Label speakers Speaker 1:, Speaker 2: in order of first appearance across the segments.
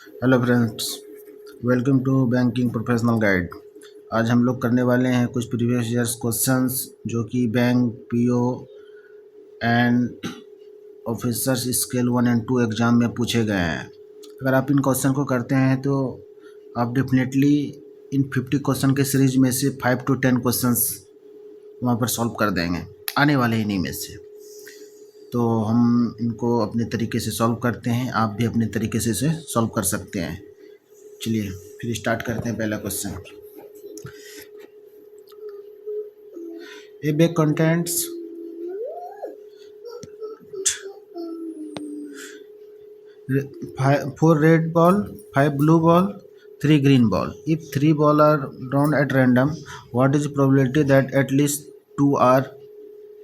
Speaker 1: Hello friends, welcome to banking professional guide. आज हम लोग करने वाले हैं कुछ प्रीवियस ईयर्स क्वेश्चंस जो कि bank PO and officers scale 1 और 2 एग्ज़ाम में पूछे गए हैं। अगर आप इन क्वेश्चन को करते हैं तो आप डेफिनेटली इन 50 क्वेश्चन के सीरीज में से 5 to 10 क्वेश्चंस वहाँ पर सॉल्व कर देंगे आने वाले इन्हीं में से। तो हम इनको अपने तरीके से सॉल्व करते हैं, आप भी अपने तरीके से इसे सॉल्व कर सकते हैं। चलिए फिर स्टार्ट करते हैं। पहला question, A bag contents 4 red ball, 5 blue ball, 3 green ball. If 3 ball are drawn at random, what is the probability that at least 2 are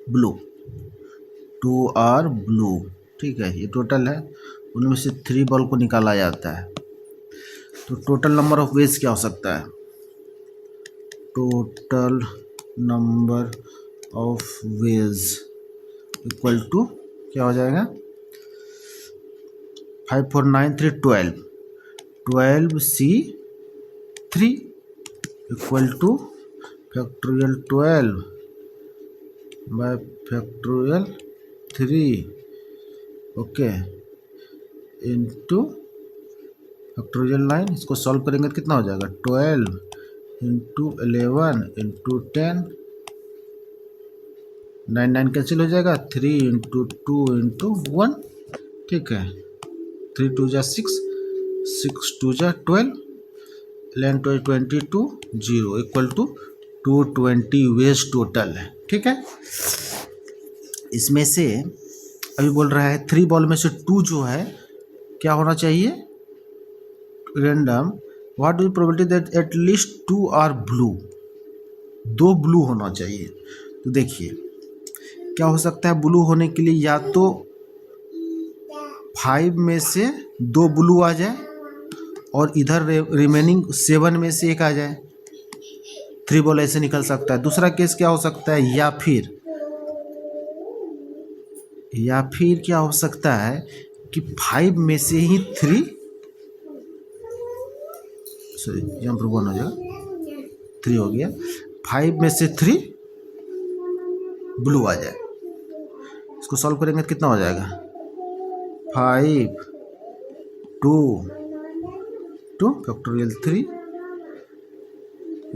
Speaker 1: blue? 2 are blue। ठीक है, ये टोटल है, उनमें से 3 बॉल को निकाला जाता है। तो टोटल नंबर ऑफ वेज क्या हो सकता है? Total number of ways equal to क्या हो जाएगा? 5 4 9 3 12, 12C3 equal to factorial 12 by factorial 3 okay into factorial 9। इसको सॉल्व करेंगे तो कितना हो जाएगा? 12 इंटू 11 इंटू 10, 9 9 कैंसिल हो जाएगा, 3 इंटू 2 इंटू 1। ठीक है, 3 2 जा 6, 6 2 जा 12, 11 12 22 0 इक्वल टू 220 वेज टोटल है। ठीक है, इसमें से अभी बोल रहा है 3 बॉल में से 2 जो है क्या होना चाहिए? Random. What is probability that at least 2 are blue? 2 blue होना चाहिए। तो देखिए क्या हो सकता है ब्लू होने के लिए, या तो 5 में से 2 ब्लू आ जाए और इधर रिमेनिंग 7 में से एक आ जाए। 3 बॉल ऐसे निकल सकता है। दूसरा केस क्या हो सकता है, या फिर क्या हो सकता है कि 5 में से ही 3, सॉरी यहाँ पर 1 हो जाएगा, 3 हो गया, 5 में से 3 ब्लू आ जाए। इसको सॉल्व करेंगे तो कितना हो जाएगा? 5 2 2 फैक्टोरियल 3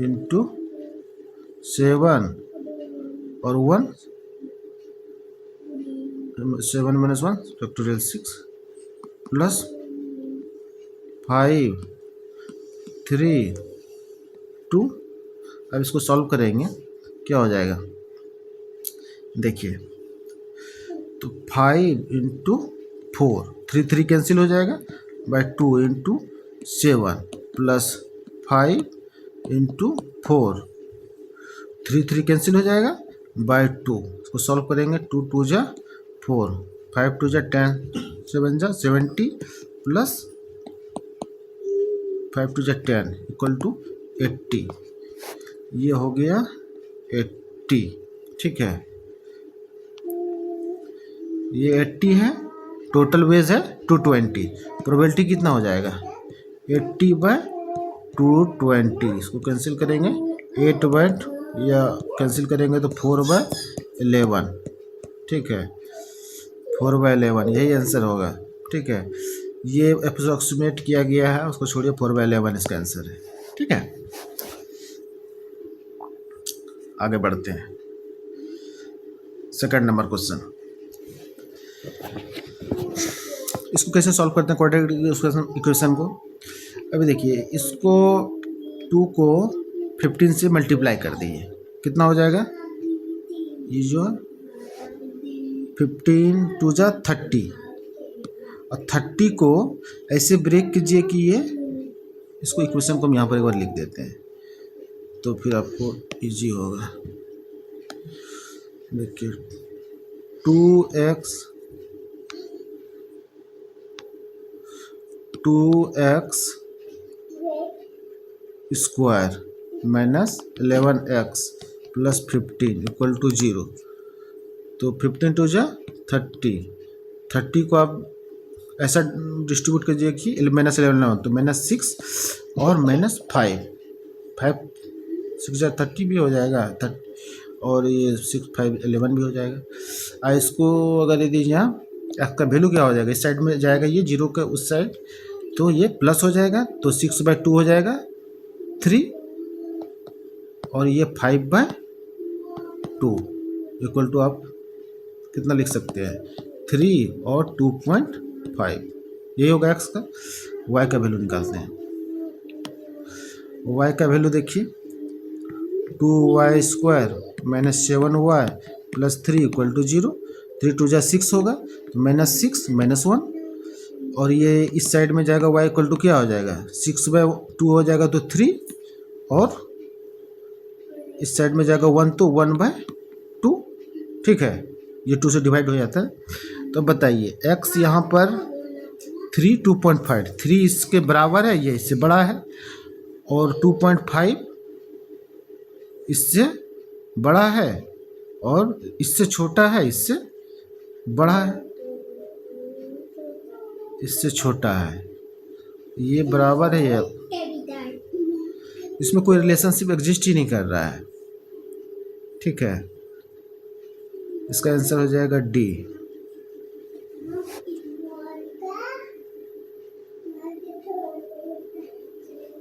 Speaker 1: इंटू 7 और 1, 7 - 1 फैक्टोरियल 6 प्लस 5 3 2। अब इसको सॉल्व करेंगे क्या हो जाएगा? देखिए तो 5 इंटू 4, 3 3 कैंसिल हो जाएगा, by 2 into 7 plus 5 into 4, 3 3 cancel हो जाएगा, बाय 2। इसको सॉल्व करेंगे, 2 2 जा 4, 5 2 जा 10, 7 जा 70 प्लस 5 2 जा 10 इक्वल टू 80। ये हो गया 80। ठीक है, ये 80 है, टोटल वेज है 220। प्रोबेबिलिटी कितना हो जाएगा? 80 बाय 220। इसको कैंसिल करेंगे, 8 बाय या कैंसिल करेंगे तो 4 बाय 11। ठीक है, 4 बाय 11 यही आंसर होगा। ठीक है, ये अप्रोक्सीमेट किया गया है, उसको छोड़िए, 4 बाय 11 इसका आंसर है। ठीक है, आगे बढ़ते हैं। सेकंड नंबर क्वेश्चन, इसको कैसे सॉल्व करते हैं क्वाड्रेटिक इक्वेशन को? अभी देखिए, इसको 2 को 15 से मल्टीप्लाई कर दीजिए, कितना हो जाएगा? ये जो 15 2 जा 30, और 30 को ऐसे ब्रेक कीजिए कि ये, इसको इक्वेशन को हम यहाँ पर एक बार लिख देते हैं तो फिर आपको इजी होगा। देखिए 2x square minus 11x plus 15 equal to 0। तो 15 2 जा 30, 30 को आप ऐसा डिस्ट्रीब्यूट कर देखिए, -11 ना हो तो -6 और -5, 5 6 30 भी हो जाएगा, 30 और ये 6 5 11 भी हो जाएगा। इसको अगर यदि यहाँ एक्स का वैल्यू क्या हो जाएगा, इस साइड में जाएगा ये जीरो का उस साइड, तो ये प्लस हो जाएगा, तो 6/2 हो जाएगा 3, और ये 5/2 इक्वल टू आप कितना लिख सकते हैं 3 और 2.5, यही होगा एक्स का। वाई का वैल्यू निकालते हैं। वाई का वैल्यू देखिए 2y² -7y + 3 = 0, 3 2 6 होगा, तो -6 -1, और ये इस साइड में जाएगा y = क्या हो जाएगा 6/2 हो जाएगा, तो 3, और इस साइड में जाएगा 1 तो 1/2, ठीक है, ये 2 से डिवाइड हो जाता है। तो बताइए x यहाँ पर 3 2.5, 3 इसके बराबर है, ये इससे बड़ा है, और 2.5 इससे बड़ा है, और इससे छोटा है, इससे बड़ा है, इससे छोटा है, ये बराबर है, ये इसमें कोई रिलेशनशिप एग्जिस्ट ही नहीं कर रहा है, ठीक है। इसका आंसर हो जाएगा D.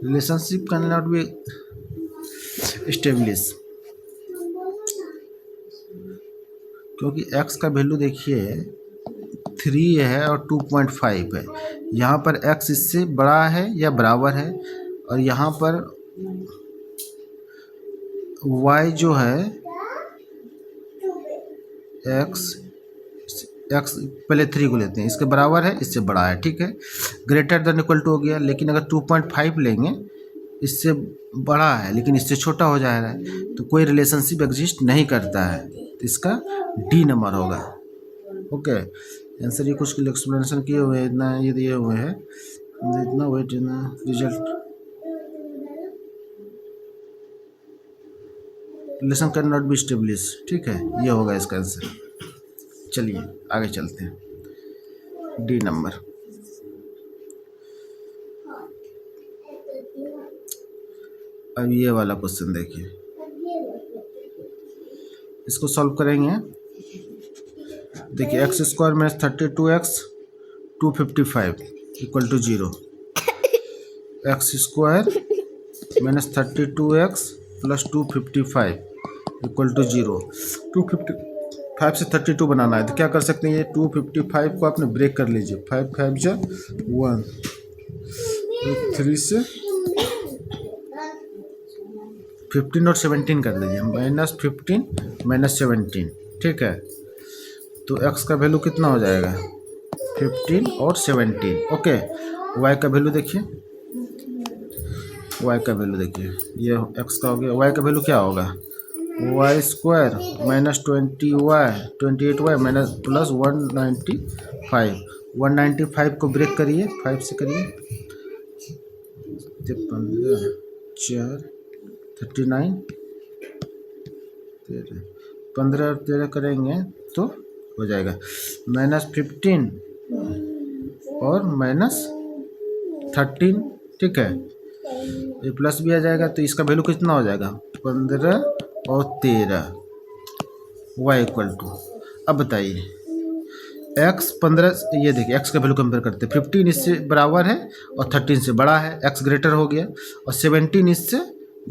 Speaker 1: Relationship can not be establish, क्योंकि x का वैल्यू देखिए 3 है और 2.5 है, यहाँ पर x इससे बड़ा है या बराबर है, और यहाँ पर y जो है x पहले 3 को लेते हैं, इसके बराबर है, इससे बड़ा है, ठीक है, ग्रेटर देन इक्वल टू हो गया। लेकिन अगर 2.5 लेंगे, इससे बड़ा है लेकिन इससे छोटा हो जा रहा है, तो कोई रिलेशनशिप एग्जिस्ट नहीं करता है, तो इसका डी नंबर होगा। ओके, आंसर ये कुछ एक्सप्लेनेशन किए हुए हैं, इतना ये दिए हुए हैं, इतना वेट इतना result relation can not be establish, ठीक है, ये होगा इसका आंसर। चलिए आगे चलते हैं, डी नंबर। अब ये वाला क्वेश्चन देखिए, इसको सॉल्व करेंगे। देखिए x² - 32x 255 = 0, x² - 32x + 255 = 0। 255 से 32 बनाना है, तो क्या कर सकते हैं, ये 255 को आपने ब्रेक कर लीजिए, 5 5 जा 1, 3 से 15 और 17 कर लीजिए, -15 - 17, ठीक है। तो x का वैल्यू कितना हो जाएगा 15 और 17, ओके। y का वैल्यू देखिए, y का वैल्यू देखिए, ये x का हो गया, y का वैल्यू क्या होगा y² - 20y 28y + 195, 195 को ब्रेक करिए, 5 से करिए, 15 4 39 13, 15 और 13 करेंगे तो हो जाएगा -15 और -13, ठीक है, ये प्लस भी आ जाएगा, तो इसका वैल्यू कितना हो जाएगा 15 और 13 y = अब बताइए x 15, ये देखिए x का वैल्यू कंपेयर करते हैं, 15 इससे बराबर है और 13 से बड़ा है, x ग्रेटर हो गया, और 17 इससे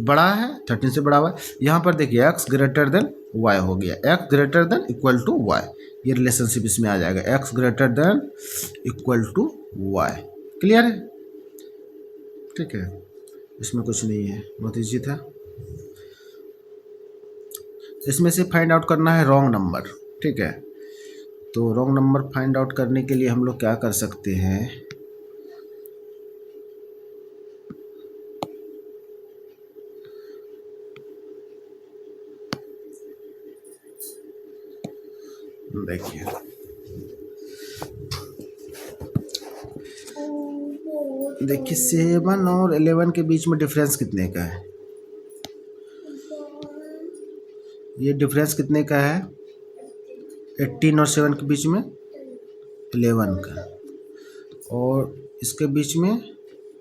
Speaker 1: बड़ा है, 13 से बड़ा हुआ है। यहाँ पर देखिए x ग्रेटर देन y हो गया, x greater than equal to y, ये रिलेशनशिप इसमें आ जाएगा, x greater than equal to y। Clear है, ठीक है, इसमें कुछ नहीं है, बहुत ईजी था। इसमें से फाइंड आउट करना है रॉन्ग नंबर, ठीक है। तो रॉन्ग नंबर फाइंड आउट करने के लिए हम लोग क्या कर सकते हैं, देखिए देखिए 7 और 11 के बीच में डिफरेंस कितने का है, ये डिफरेंस कितने का है 18 और 7 के बीच में 11 का। और इसके बीच में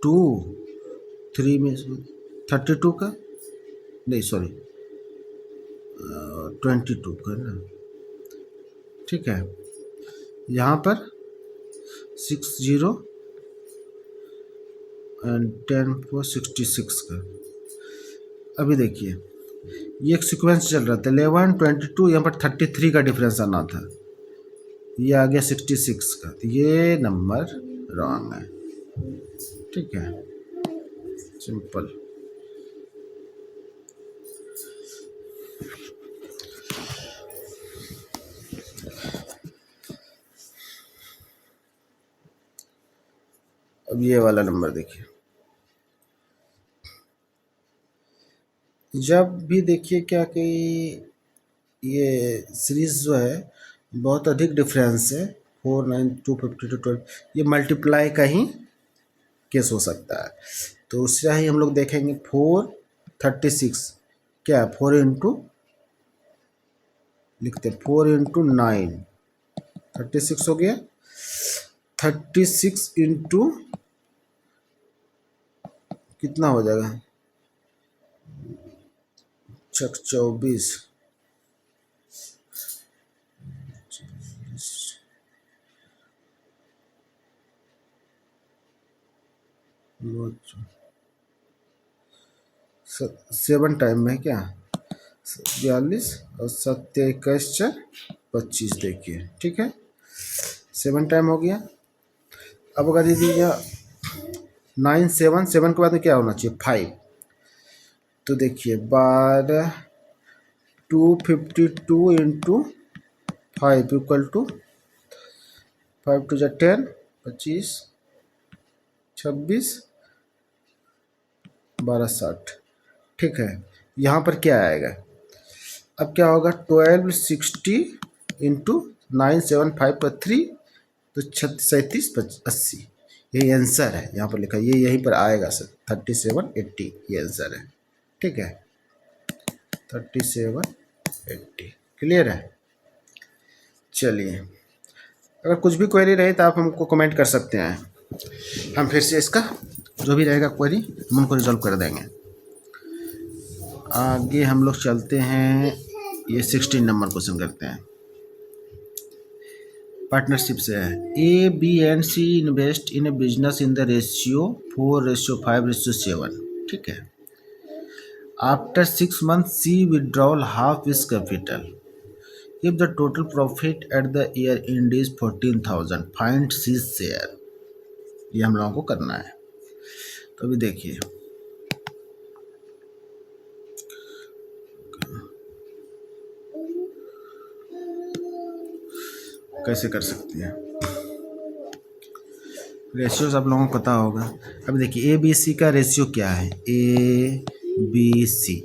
Speaker 1: 2, 3 में 32 का, नहीं सॉरी 22 का ना, ठीक है। यहाँ पर 60 एंड 10 4 66 का। अभी देखिए ये एक सीक्वेंस चल रहा था 11 22, यहाँ पर 33 का डिफरेंस आना था, ये आ गया 66 का, तो ये नंबर रॉन्ग है, ठीक है, सिंपल। अब ये वाला नंबर देखिए, जब भी देखिए क्या कि ये सीरीज जो है बहुत अधिक डिफरेंस है, 4 9 2 52 12, ये मल्टीप्लाई का ही केस हो सकता है। तो उससे ही हम लोग देखेंगे 4 36 क्या 4 इंटू लिखते 4 इंटू 9 36 हो गया, 36 इंटू कितना हो जाएगा 24, सेवन टाइम में क्या 42 और 7 21 4 25, देखिए ठीक है 7 टाइम हो गया। अब अगर दीजिए 9 7 7 के बाद में क्या होना चाहिए 5, तो देखिए 12 252 इंटू 5 इक्वल टू 5 2 10 25 26 12 60, ठीक है। यहाँ पर क्या आएगा, अब क्या होगा 12 60 इंटू 9 7 5 पर 3, तो 37 80, यही आंसर है। यहाँ पर लिखा ये यहीं पर आएगा सर 37 80, ये आंसर है, ठीक है 37 80, क्लियर है। चलिए अगर कुछ भी क्वेरी रहे तो आप हमको कमेंट कर सकते हैं, हम फिर से इसका जो भी रहेगा क्वेरी हम उनको रिजॉल्व कर देंगे। आगे हम लोग चलते हैं, ये 16 नंबर क्वेश्चन करते हैं, पार्टनरशिप से है। A B and C invest in a business in the ratio 4:5:7, ठीक है। After 6 months C withdrawal half his capital, if the total profit at the year end is 14,000, find C share. ये हम लोगों को करना है। तो अभी देखिए कैसे कर सकते हैं, रेशियोज आप लोगों को पता होगा। अब देखिए ए बी सी का रेशियो क्या है, A B C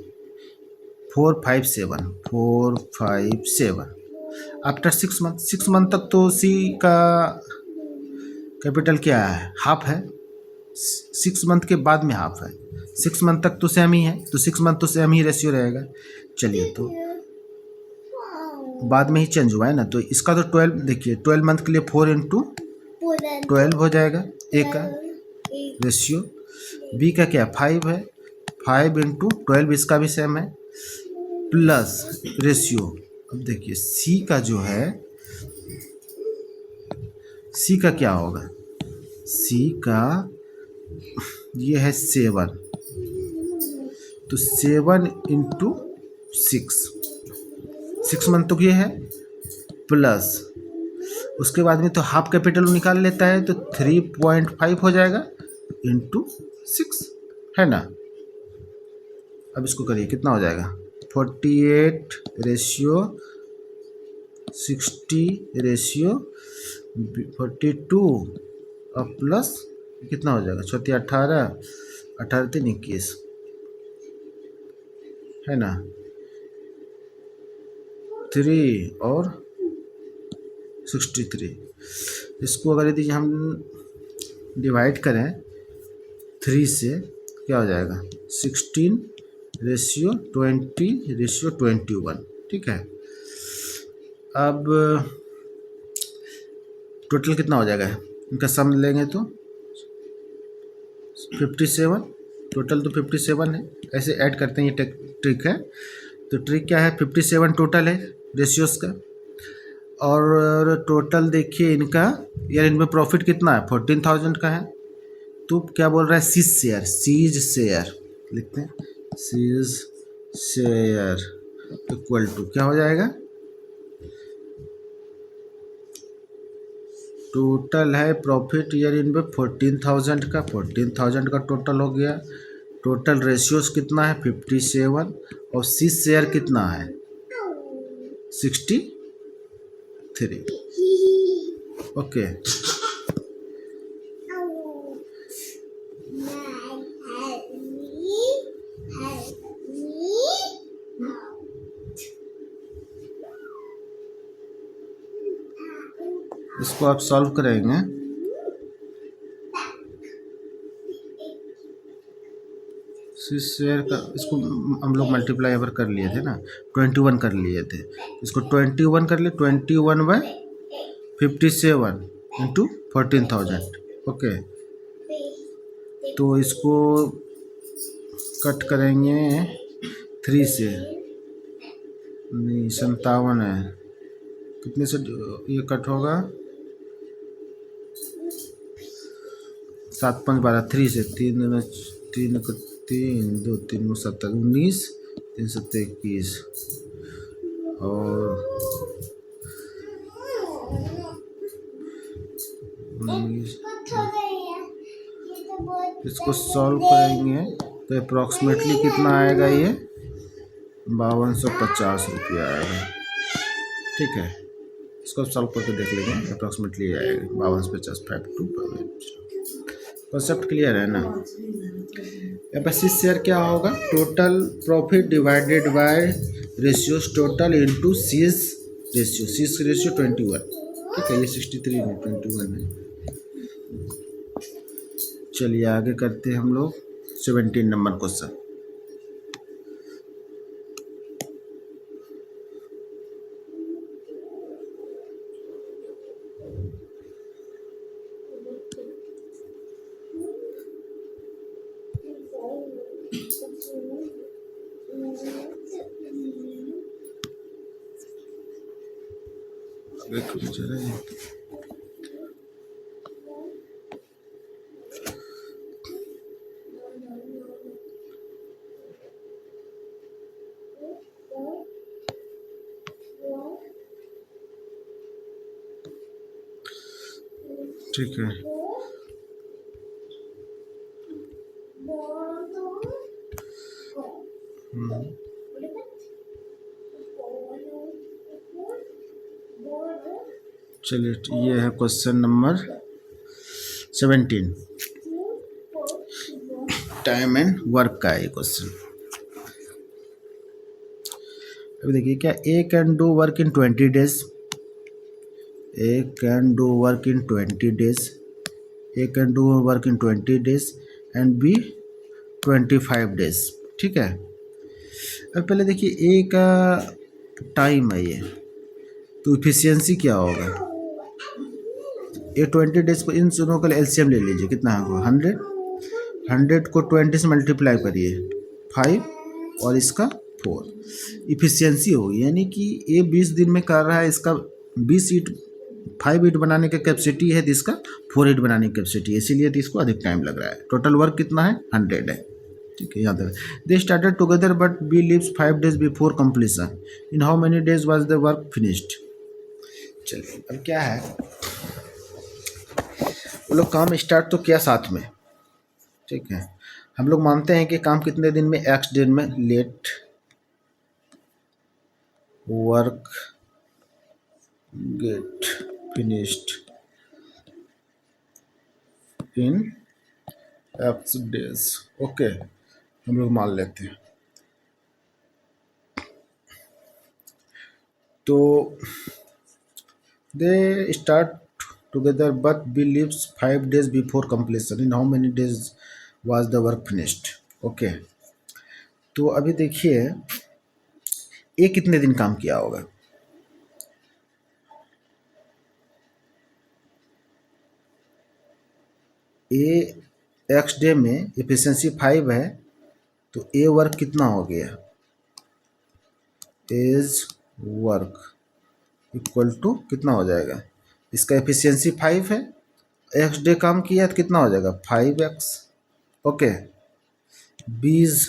Speaker 1: 4 5 7 4 5 7। After 6 month, 6 month तक तो सी का कैपिटल क्या है हाफ है, 6 मंथ के बाद में हाफ है, 6 मंथ तक तो सेम ही है, तो 6 मंथ तो सेम ही रेशियो रहेगा। चलिए तो बाद में ही चेंज हुआ है ना, तो इसका तो 12 देखिए 12 मंथ के लिए 4 इंटू 12 हो जाएगा ए का रेशियो, बी का क्या 5 है, 5 इंटू 12 इसका भी सेम है, प्लस रेशियो। अब देखिए सी का जो है, सी का क्या होगा, सी का ये है 7, तो 7 इंटू 6 मंथ तो ये है, प्लस उसके बाद में तो हाफ कैपिटल निकाल लेता है, तो 3.5 हो जाएगा इंटू 6, है ना। अब इसको करिए कितना हो जाएगा 48 रेशियो 60 रेशियो 42 और प्लस कितना हो जाएगा 34 18 18 3 21, है ना 3 और 63। इसको अगर यदि हम डिवाइड करें 3 से क्या हो जाएगा 16 रेशियो 20 रेशियो 21, ठीक है। अब टोटल कितना हो जाएगा इनका सम लेंगे तो 57, टोटल तो 57 है। ऐसे ऐड करते हैं, ये ट्रिक है। तो ट्रिक क्या है, 57 टोटल है रेशियोज का। और टोटल देखिए इनका, यार इनमें प्रॉफिट कितना है, 14,000 का है। तो क्या बोल रहा है, सीज शेयर लिखते हैं, सीज शेयर इक्वल टू क्या हो जाएगा, टोटल है प्रॉफिट ईयर इनमें 14,000 का, 14,000 का टोटल हो गया। टोटल रेशियोज कितना है 57, और सीज शेयर कितना है 63। ओके, इसको आप सॉल्व करेंगे। शेयर का इसको हम लोग मल्टीप्लाई अगर कर लिए थे ना, 21 कर लिए थे, इसको 21 कर लिए, 21/57 इंटू 14,000। ओके, तो इसको कट करेंगे 3 से, नहीं 57 है, कितने से ये कट होगा, 7 5 12, 3 से, 3 3 3 2 3 7 19, 3 7 21, और 19। इसको सॉल्व करेंगे तो अप्रॉक्सीमेटली कितना आएगा, ये 5250 रुपया आएगा। ठीक है, इसको सॉल्व करके देख लेंगे, अप्रॉक्सीमेटली आएगा 5250, 52। कॉन्सेप्ट क्लियर है ना। एफएससी शेयर क्या होगा, total profit divided by ratios total into C's ratio, C's ratio 21। ठीक है, ये 63 नहीं 21 है। चलिए आगे करते हैं हम लोग 17 नंबर क्वेश्चन। ठीक है, चलिए ये है question number 17, time and work का ये क्वेश्चन। अभी देखिए क्या, A can do work in 20 days, A can do work in 20 days, A can do work in 20 days and B 25 days. ठीक है, अब पहले देखिए ए का टाइम है ये, तो इफिशियंसी क्या होगा, ये 20 डेज को इन दोनों का एलसीएम ले लीजिए, कितना होगा 100, 100 को 20 से मल्टीप्लाई करिए 5 और इसका 4, इफिशियंसी होगी, यानी कि ये 20 दिन में कर रहा है, इसका 20 ईट 5 ईट बनाने की कैपेसिटी है, तो इसका 4 ईट बनाने की कैपेसिटी है, इसीलिए तो इसको अधिक टाइम लग रहा है। टोटल वर्क कितना है 100 है। ठीक है, यहाँ तक they started together but B leaves 5 days before completion, in how many days was the work finished. चलिए अब क्या है, वो लोग काम स्टार्ट तो किया साथ में। ठीक है, हम लोग मानते हैं कि काम कितने दिन में, एक्स दिन में, let work get finished in X days. Okay, हम लोग मान लेते हैं। तो they start together but B leaves 5 days before completion, in how many days was the work finished. Okay, तो अभी देखिए ए कितने दिन काम किया होगा, ए एक्स डे में एफिशिएंसी 5 है, तो ए वर्क कितना हो गया, एज वर्क इक्वल टू कितना हो जाएगा, इसका एफिशिएंसी 5 है, एक्स डे काम किया तो कितना हो जाएगा 5x। Okay, be's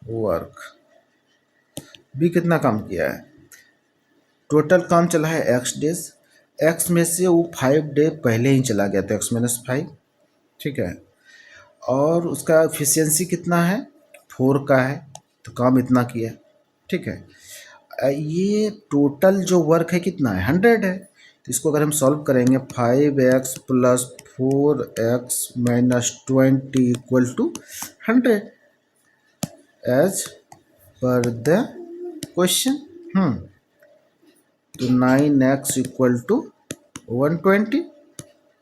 Speaker 1: verb, B कितना काम किया है, टोटल काम चला है एक्स डेज, एक्स में से वो 5 डे पहले ही चला गया था, x-5, ठीक है, और उसका एफिशिएंसी कितना है 4 का है, तो काम इतना किया, ठीक है। ये टोटल जो वर्क है कितना है 100 है, तो इसको अगर हम सॉल्व करेंगे 5x plus 4x minus 20 equal to 100 as per the question. तो 9x equal to 120,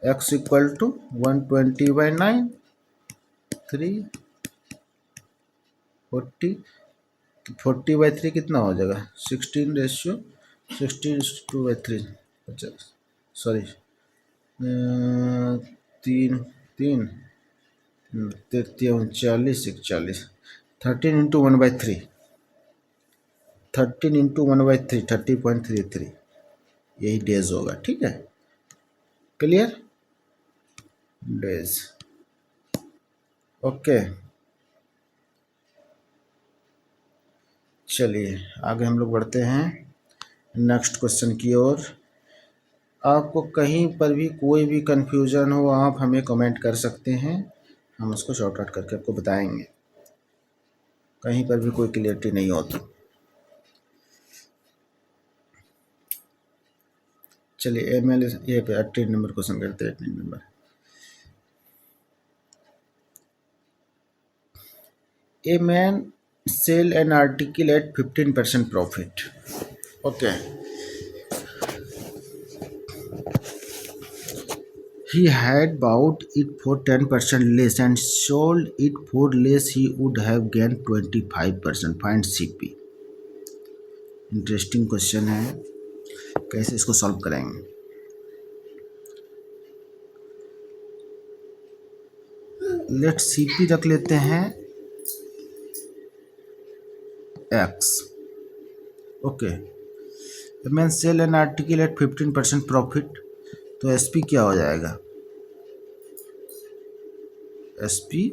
Speaker 1: x equal to 120/9, 340, 40/3 कितना हो जाएगा 16:3, 50, सॉरी, तीन तीन 39, 41, 13 × 1/3, 13 × 1/3, 30.33, यही डेज होगा, ठीक है, क्लियर, डेज। ओके, चलिए आगे हम लोग बढ़ते हैं नेक्स्ट क्वेश्चन की ओर। आपको कहीं पर भी कोई भी कन्फ्यूज़न हो आप हमें कमेंट कर सकते हैं, हम उसको शॉर्ट आउट करके आपको बताएंगे, कहीं पर भी कोई क्लियरिटी नहीं हो तो। चलिए एमएल ये पे 18 नंबर क्वेश्चन करते हैं। 18 number, a man sell an article at 15% profit. Okay, he had bought it for 10% less and sold it for less, he would have gained 25%, find CP। Interesting question है, कैसे इसको solve करेंगे। Late CP रख लेते हैं x। Okay, man sell an article at 15% profit, तो SP क्या हो जाएगा, SP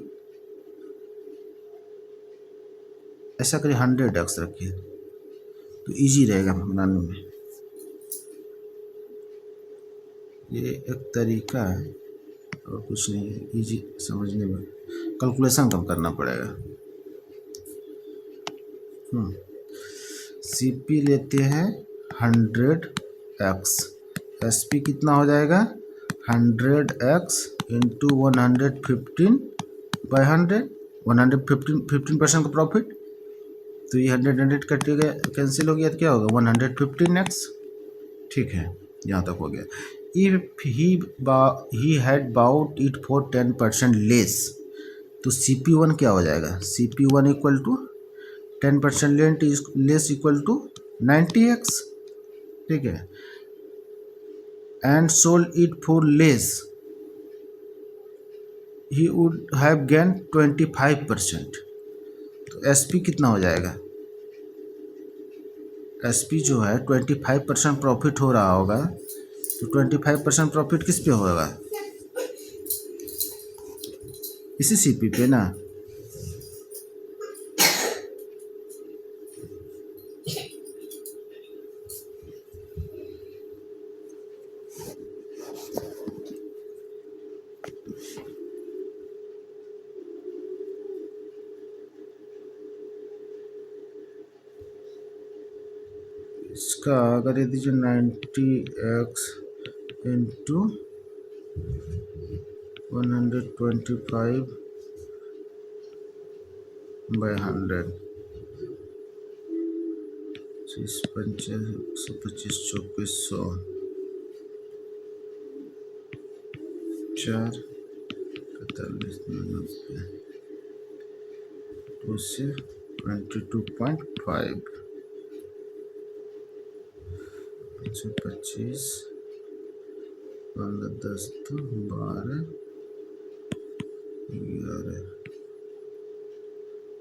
Speaker 1: ऐसा करिए 100x रखिए तो इजी रहेगा बनाने में, ये एक तरीका है और कुछ नहीं है, इजी समझने में, कैलकुलेशन कम करना पड़ेगा। CP लेते हैं 100x, SP कितना हो जाएगा 100x इंटू 115/100, 15% का प्रॉफिट, तो ये 100 कटेगा, कैंसिल हो गया तो क्या होगा 115x, ठीक है, यहाँ तक हो गया। If he had bought it for 10% less, तो CP1 क्या हो जाएगा, CP1 equal to 10% less equal to 90x, ठीक है, and sold it for less, he would have gain 25%, तो SP कितना हो जाएगा, SP जो है 25% प्रॉफिट हो रहा होगा, तो 25% प्रॉफिट किस पे होगा, इसी CP पे ना। इसका अगर ये दीजिए 90x इंटू 125/100, 125, 2400, 4, 45, 90, 2 से 22.5, 25, 15, 10 तो 12,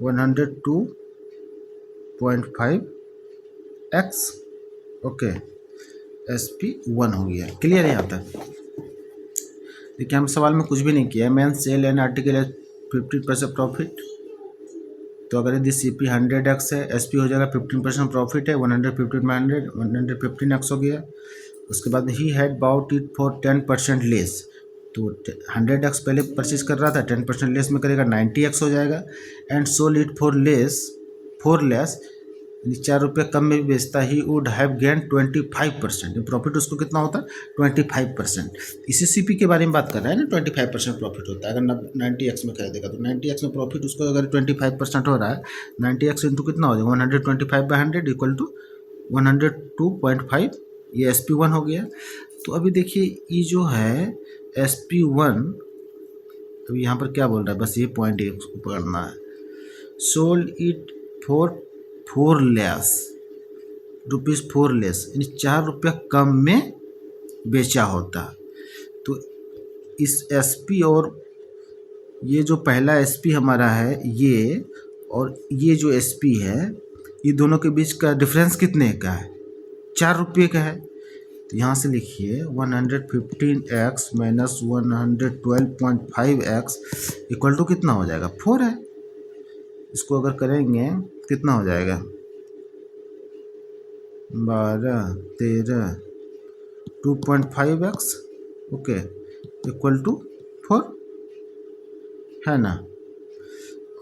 Speaker 1: 102.5x। ओके, SP1 हो गया। क्लियर है यहाँ तक? देखिए हम सवाल में कुछ भी नहीं किया है। Man sell an article at 50% profit, तो अगर यदि CP 100x है, SP हो जाएगा 15% प्रॉफिट है, 115 में 100 115x हो गया। उसके बाद he had bought it for 10% less, तो 100x पहले परचेज कर रहा था, 10% लेस में करेगा 90x हो जाएगा। And sold it for less, यानी 4 रुपये कम में भी बेचता, ही वुड हैव गेन 25%। प्रॉफिट उसको कितना होता है? 25%। इसी CP के बारे में बात कर रहा है ना, 25% प्रॉफिट होता है। अगर 90x में खरीदेगा तो 90x में प्रॉफिट उसको अगर 25% हो रहा है, 90x इंटू कितना हो जाएगा? 125/100 इक्वल टू 102.5। ये SP1 हो गया। तो अभी देखिए ये जो है SP1, तो यहाँ पर क्या बोल रहा है, बस ये पॉइंट एक पकड़ना है। Sold it for 4 less, ₹4 less, यानी 4 रुपया कम में बेचा होता। तो इस SP और ये जो पहला SP हमारा है ये, और ये जो SP है, ये दोनों के बीच का डिफरेंस कितने का है? 4 रुपये का है। तो यहाँ से लिखिए 115x minus 112.5x equal to कितना हो जाएगा? 4 है। इसको अगर करेंगे कितना हो जाएगा? 12, 13, 2.5x, ओके, इक्वल टू 4 है ना।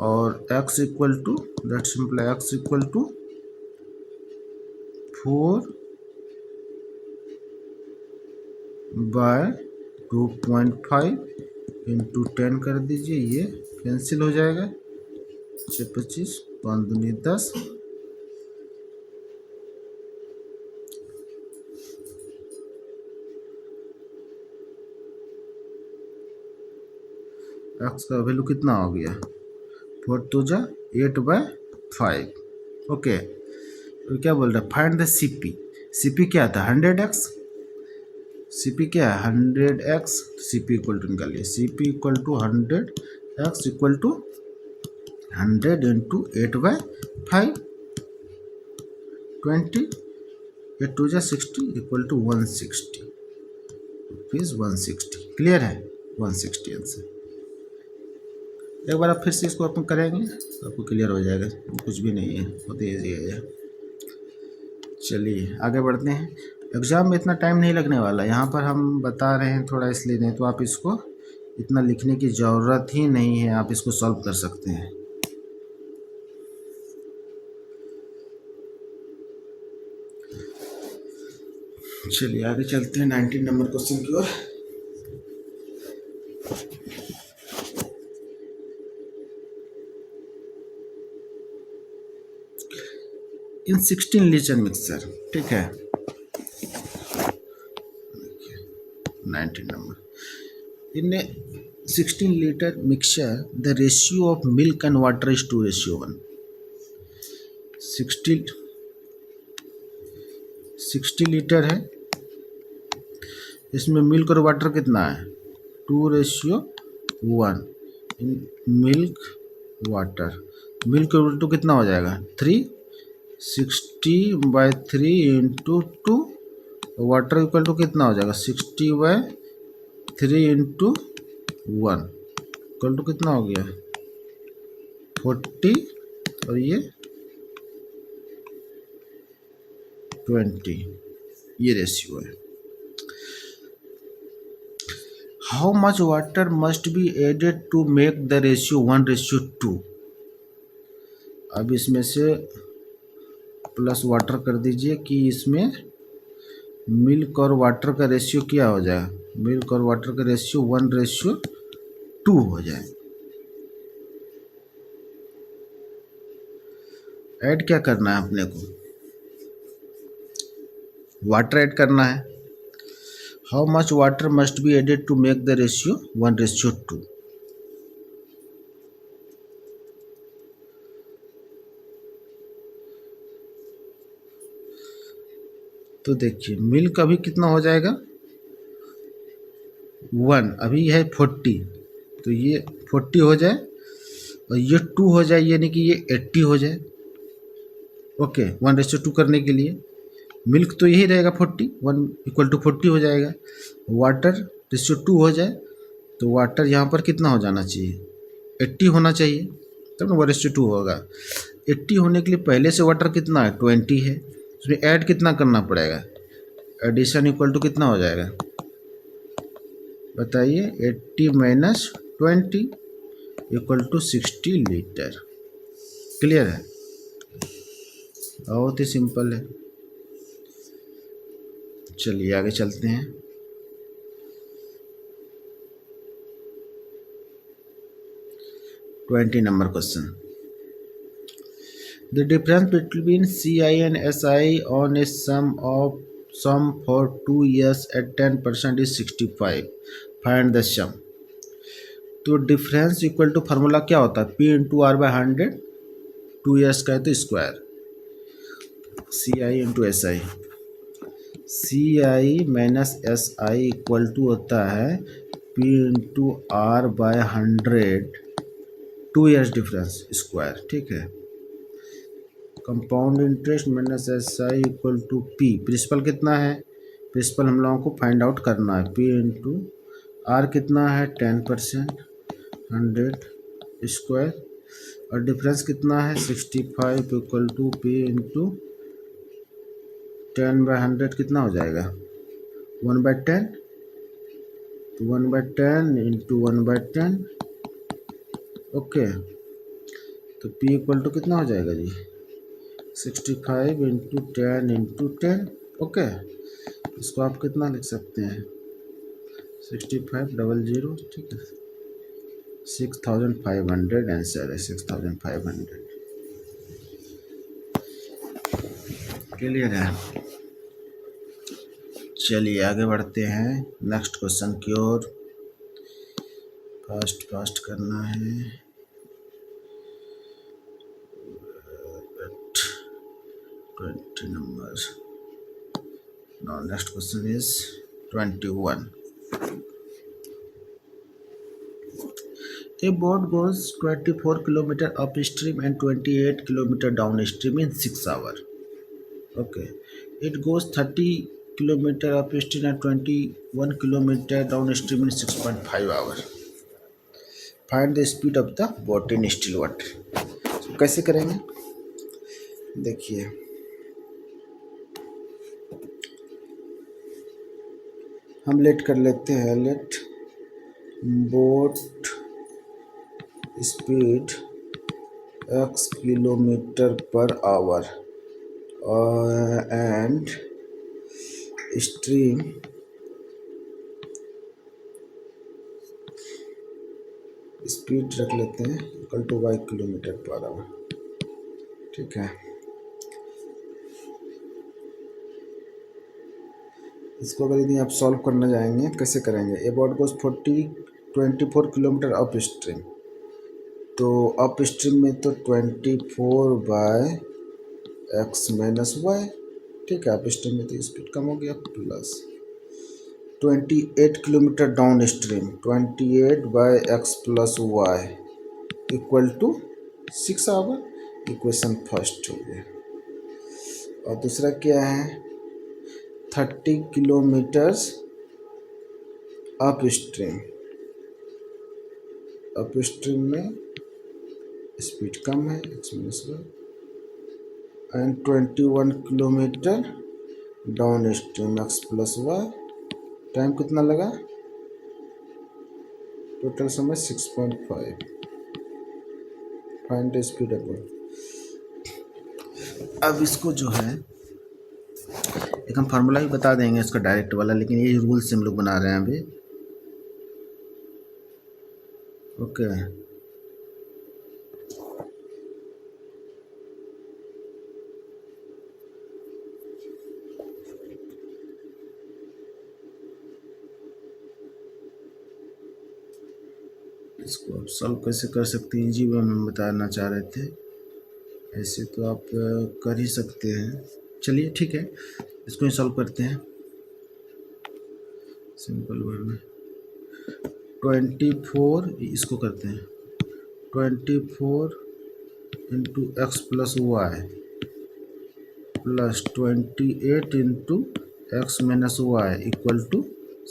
Speaker 1: और x equal to, that simple x equal to 4 by 2.5 into 10 कर दीजिए, ये कैंसिल हो जाएगा। 6 25, 5 दूनी 10, एक्स का वैल्यू कितना हो गया? 4 2 जा 8/5। ओके, तो क्या बोल रहा है? Find the CP। CP क्या था? 100x। CP क्या है? 100x। CP इक्वल टू निकालिए, CP equal to 100x equal to 100 into 8/5, 20, 8 2 जा 60 इक्वल टू 160 रुपीज़, 160। क्लियर है? 160 आंसर। एक बार आप फिर से इसको अपन करेंगे तो आपको क्लियर हो जाएगा। कुछ भी नहीं है, बहुत ईजी है। चलिए आगे बढ़ते हैं। एग्ज़ाम में इतना टाइम नहीं लगने वाला, यहाँ पर हम बता रहे हैं थोड़ा इसलिए, नहीं तो आप इसको इतना लिखने की ज़रूरत ही नहीं है, आप इसको सॉल्व कर सकते हैं। चलिए आगे चलते हैं 19 नंबर क्वेश्चन की ओर। इन 16 लीटर मिक्सर, ठीक है, 19 number. In 16 litre mixture the ratio of milk and water is 2:1। 60 litre है, इसमें मिल्क और वाटर कितना है? 2:1। मिल्क वाटर, मिल्क और वाटर कितना हो जाएगा? 3, 60/3 इंटू 2, वाटर इक्वल टू कितना हो जाएगा? 60/3 इंटू 1 इक्वल टू कितना हो गया? 40, और ये 20, ये रेशियो है। How much water must be added to make the ratio 1:2। अब इसमें से प्लस वाटर कर दीजिए कि इसमें मिल्क और वाटर का रेशियो क्या हो जाए? मिल्क और वाटर का रेशियो 1:2 हो जाए। ऐड क्या करना है अपने को? वाटर ऐड करना है। How much water must be added to make the ratio 1:2। तो देखिए मिल्क अभी कितना हो जाएगा? 1, अभी है 40, तो ये 40 हो जाए और ये 2 हो जाए, यानी कि ये 80 हो जाए। ओके, 1:2 करने के लिए मिल्क तो यही रहेगा 40, 1 = 40 हो जाएगा। वाटर रेशियो 2 हो जाए तो वाटर यहाँ पर कितना हो जाना चाहिए, 80 होना चाहिए, तब ना 1:2 होगा। 80 होने के लिए पहले से वाटर कितना है, 20 है, उसमें ऐड कितना करना पड़ेगा, एडिशन इक्वल टू कितना हो जाएगा बताइए, 80 - 20 = 60 लीटर। क्लियर है, बहुत ही सिंपल है। चलिए आगे चलते हैं। Number question, the difference between CI and SI on a sum for 2 years at 10% is 65, find the सम। तो डिफरेंस इक्वल टू फार्मूला क्या होता है, P/R/100, 2 ईयर्स का है तो square, CI × SI, CI - SI equal to होता है P/R/100, 2 ईयर्स डिफरेंस स्क्वायर। ठीक है, compound interest minus SI equal to P, principal कितना है, प्रिंसिपल हम लोगों को फाइंड आउट करना है, P/R कितना है 10%, 100 स्क्वायर, और डिफरेंस कितना है 65 इक्वल टू P/10/100 कितना हो जाएगा 1/10, तो 1/10 × 1/10। ओके, तो P इक्वल टू कितना हो जाएगा जी, 65 × 10 × 10। ओके, इसको आप कितना लिख सकते हैं, 6500, ठीक है, 6500 आंसर है, 6500। क्लियर है। चलिए आगे बढ़ते हैं नेक्स्ट क्वेश्चन की ओर, फास्ट करना है। 20 numbers. Now next question is 21. A boat goes 24 km upstream and 28 km downstream in 6 hours. Okay, it goes 30 km upstream and 21 km downstream in 6.5 hours. Find the speed of the boat in still water. So कैसे करेंगे, देखिए हम late कर लेते हैं, let boat speed x km/h and stream speed रख लेते हैं इक्वल टू y km/h। ठीक है, इसको अगर यदि आप सॉल्व करने जाएंगे कैसे करेंगे, ए boat goes 24 kilometre up stream, तो अप स्ट्रीम में तो 24/x - y, ठीक है, अप स्ट्रीम में तो स्पीड कम हो गया, plus 28 kilometre downstream, 28/x + y equal to 6 hour. Equation first हो गया, और दूसरा क्या है 30 किलोमीटर्स अप स्ट्रीम में स्पीड कम है x - y, and 21 kilometre downstream x + y, time कितना लगा, टोटल समय 6.5। Find the speed of boat. अब इसको जो है एक हम फार्मूला भी बता देंगे इसका डायरेक्ट वाला, लेकिन ये रूल से हम लोग बना रहे हैं अभी। ओके, इसको आप सॉल्व कैसे कर सकते हैं, जी वो हम बताना चाह रहे थे, ऐसे तो आप कर ही सकते हैं। चलिए ठीक है, इसको ही सॉल्व करते हैं सिंपल वे में। 24 इसको करते हैं 24 into X plus Y plus 28 into X minus Y equal to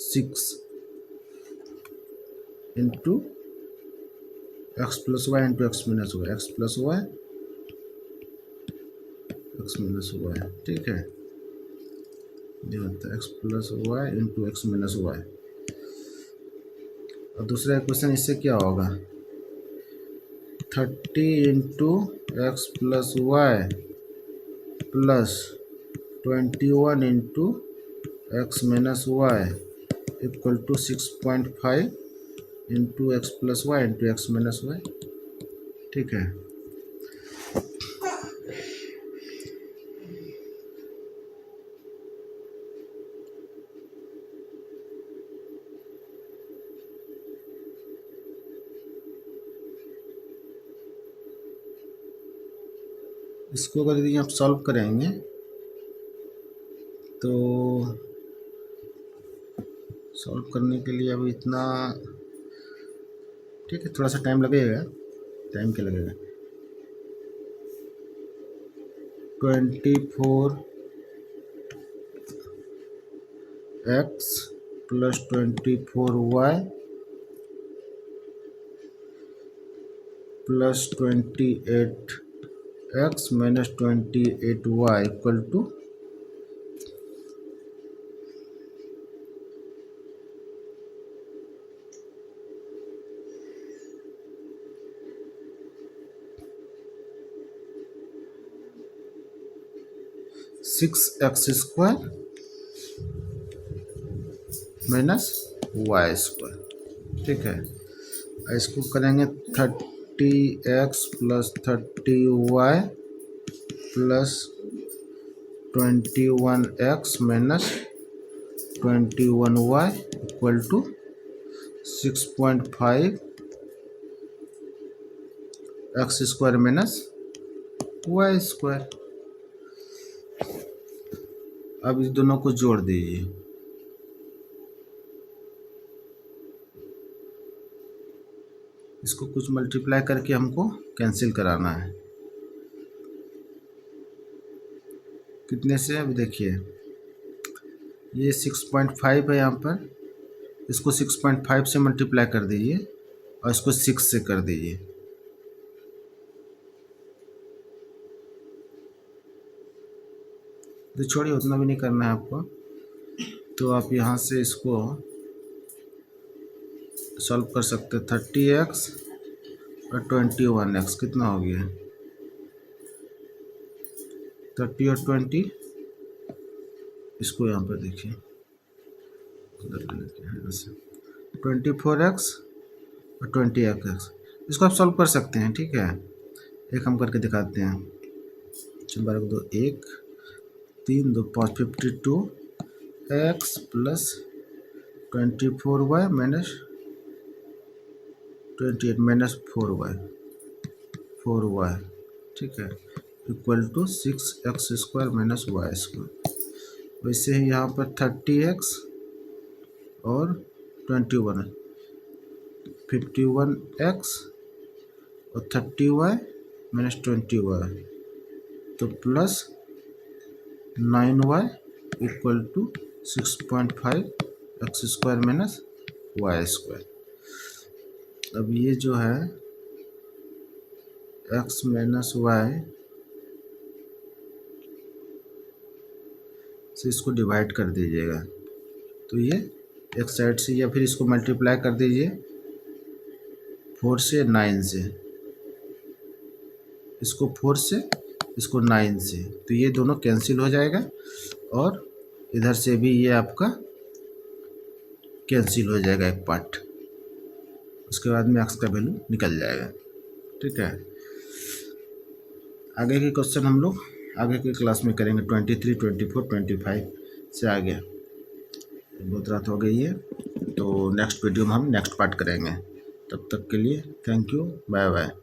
Speaker 1: 6 into X plus Y into X minus Y X plus Y X minus Y. ठीक है, ये होता है X plus Y into X minus Y. और दूसरा equation इससे क्या होगा 30 into X plus Y plus 21 into X minus Y equal to 6.5 into X plus Y into X minus Y. ठीक है, इसको अगर यदि आप सॉल्व करेंगे तो सॉल्व करने के लिए अभी इतना ठीक है, थोड़ा सा टाइम लगेगा। टाइम क्या लगेगा 24 X plus 24 Y plus 28 X minus 28 Y equal to 6x square minus Y square. ठीक है, इसको करेंगे 30x plus 30y plus 21x minus 21y equal to 6.5 X square minus Y square. अब इस दोनों को जोड़ दीजिए, इसको कुछ मल्टीप्लाई करके हमको कैंसिल कराना है। कितने से अभी देखिए ये 6.5 है यहाँ पर, इसको 6.5 से मल्टीप्लाई कर दीजिए और इसको 6 से कर दीजिए। तो छोड़िए, उतना भी नहीं करना है आपको। तो आप यहाँ से इसको सॉल्व कर सकते हैं 30x और 21x कितना हो गया 30 और 20। इसको यहाँ पर देखिए 24x और 20x, इसको आप सॉल्व कर सकते हैं। ठीक है, एक हम करके दिखाते हैं। 12 2 1 3 2 5 52 x plus 24y minus 28 minus 4y। ठीक है, equal to 6x square minus Y square. वैसे ही यहाँ पर 30x और 21 51x और 30y माइनस 20y तो plus 9y equal to 6.5 X square minus Y square. अब ये जो है x माइनस वाई से इसको डिवाइड कर दीजिएगा, तो ये एक साइड से, या फिर इसको मल्टीप्लाई कर दीजिए 4 से 9 से, इसको 4 से इसको 9 से, तो ये दोनों कैंसिल हो जाएगा और इधर से भी ये आपका कैंसिल हो जाएगा एक पार्ट। उसके बाद में एक्स का वैल्यू निकल जाएगा। ठीक है, आगे के क्वेश्चन हम लोग आगे के क्लास में करेंगे 23, 24, 25 से आगे। बहुत रात हो गई है, तो नेक्स्ट वीडियो में हम नेक्स्ट पार्ट करेंगे। तब तक के लिए थैंक यू, बाय बाय।